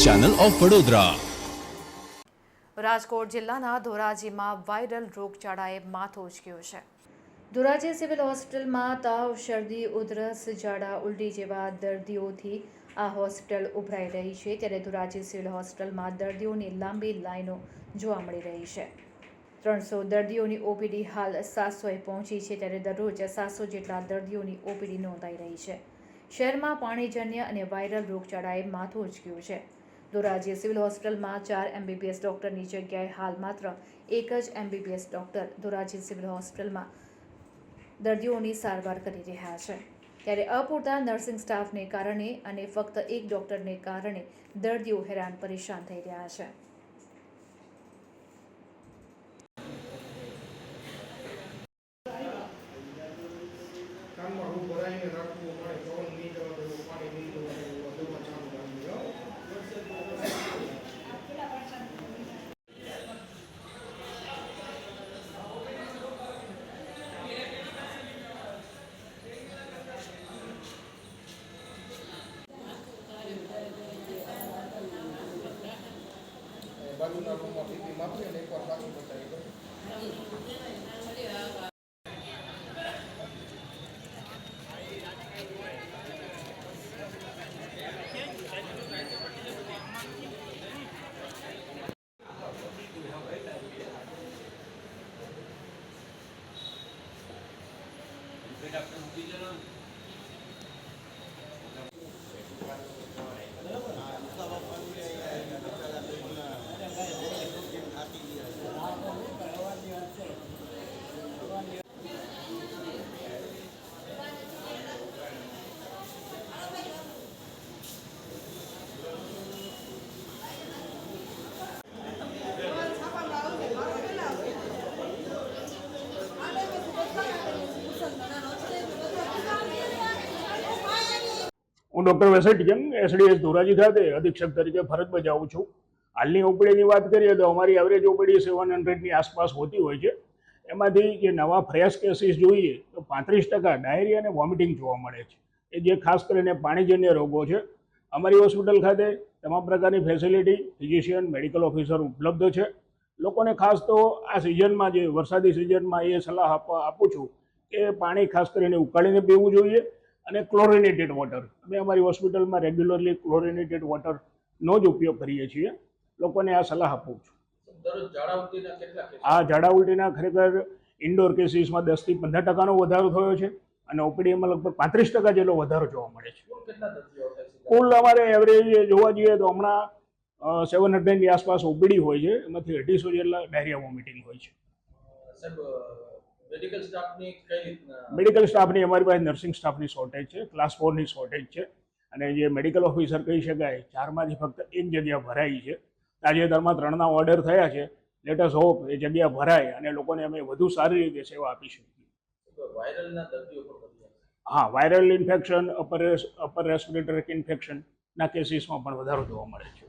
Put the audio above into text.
Channel of Vadodara. Rajkot જિલ્લાના ધોરાજીમાં viral રોગચાળાએ માથું ઉંચક્યું છે। ધોરાજી સિવિલ હોસ્પિટલમાં તાવ, શરદી, ઉધરસ, ઝાડા, ઉલટી જેવા દર્દીઓથી આ હોસ્પિટલ ઉભરાઈ રહી છે। ત્યારે ધોરાજી સિવિલ હોસ્પિટલમાં દર્દીઓની લાંબી લાઈનો જોવા મળી રહી છે। 300 દર્દીઓની ઓપીડી હાલ 700એ પહોંચી છે। ત્યારે દરરોજ 700 જેટલા દર્દીઓની ઓપીડી નોંધાઈ રહી છે। શહેરમાં પાણીજન્ય અને વાયરલ રોગચાળાએ માથું ઉંચક્યું છે। ધોરાજી સિવિલ હોસ્પિટલમાં 4 MBBS ડૉક્ટરની જગ્યાએ હાલ માત્ર એક જ MBBS ડૉક્ટર ધોરાજી સિવિલ હોસ્પિટલમાં દર્દીઓની સારવાર કરી રહ્યા છે। ત્યારે અપૂરતા નર્સિંગ સ્ટાફને કારણે અને ફક્ત એક ડૉક્ટરને કારણે દર્દીઓ હેરાન પરેશાન થઈ રહ્યા છે। બાજુના રૂમમાં પીપી માપી અને એકવાર પાછું બતાવી દો। હું ડૉક્ટર વેસેટિયન SDS ધોરાજી ખાતે અધિક્ષક તરીકે ફરજ બજાવું છું। હાલની ઓપીડીની વાત કરીએ તો અમારી એવરેજ ઓપીડી 700ની આસપાસ હોતી હોય છે। એમાંથી જે નવા ફ્રેશ કેસીસ જોઈએ તો 35% ડાયરિયા અને વોમિટિંગ જોવા મળે છે, એ જે ખાસ કરીને પાણીજન્ય રોગો છે। અમારી હોસ્પિટલ ખાતે તમામ પ્રકારની ફેસિલિટી, ફિઝિશિયન, મેડિકલ ઓફિસર ઉપલબ્ધ છે। લોકોને ખાસ તો આ સિઝનમાં, જે વરસાદી સિઝનમાં, એ સલાહ આપું છું કે પાણી ખાસ કરીને ઉકાળીને પીવું જોઈએ અને ક્લોરિનેટેડ વોટર, અમે અમારી હોસ્પિટલમાં રેગ્યુલરલી ક્લોરિનેટેડ વોટરનો જ ઉપયોગ કરીએ છીએ। લોકોને આ સલાહ આપું છું। આ ઝાડા ઉલટીના ખરેખર ઇન્ડોર કેસીસમાં 10 થી 15% વધારો થયો છે અને ઓપીડીમાં લગભગ 35% જેટલો વધારો જોવા મળે છે। કુલ અમારે એવરેજ જોવા જઈએ તો હમણાં 700ની આસપાસ ઓપીડી હોય છે, એમાંથી 250 જેટલા ડાયરિયા વોમિટિંગ હોય છે। મેડિકલ સ્ટાફની અમારી પાસે નર્સિંગ સ્ટાફની શોર્ટેજ છે, ક્લાસ 4ની શોર્ટેજ છે અને જે મેડિકલ ઓફિસર કહી શકાય 4માંથી ફક્ત એક જગ્યા ભરાઈ છે। તાજેતરમાં 3ના ઓર્ડર થયા છે। લેટ અસ હોપ એ જગ્યા ભરાય અને લોકોને અમે વધુ સારી રીતે સેવા આપી શકીએ। હા, વાયરલ ઇન્ફેક્શન, અપર રેસ્પિરેટરી ઇન્ફેક્શનના કેસીસમાં પણ વધારો જોવા મળે છે।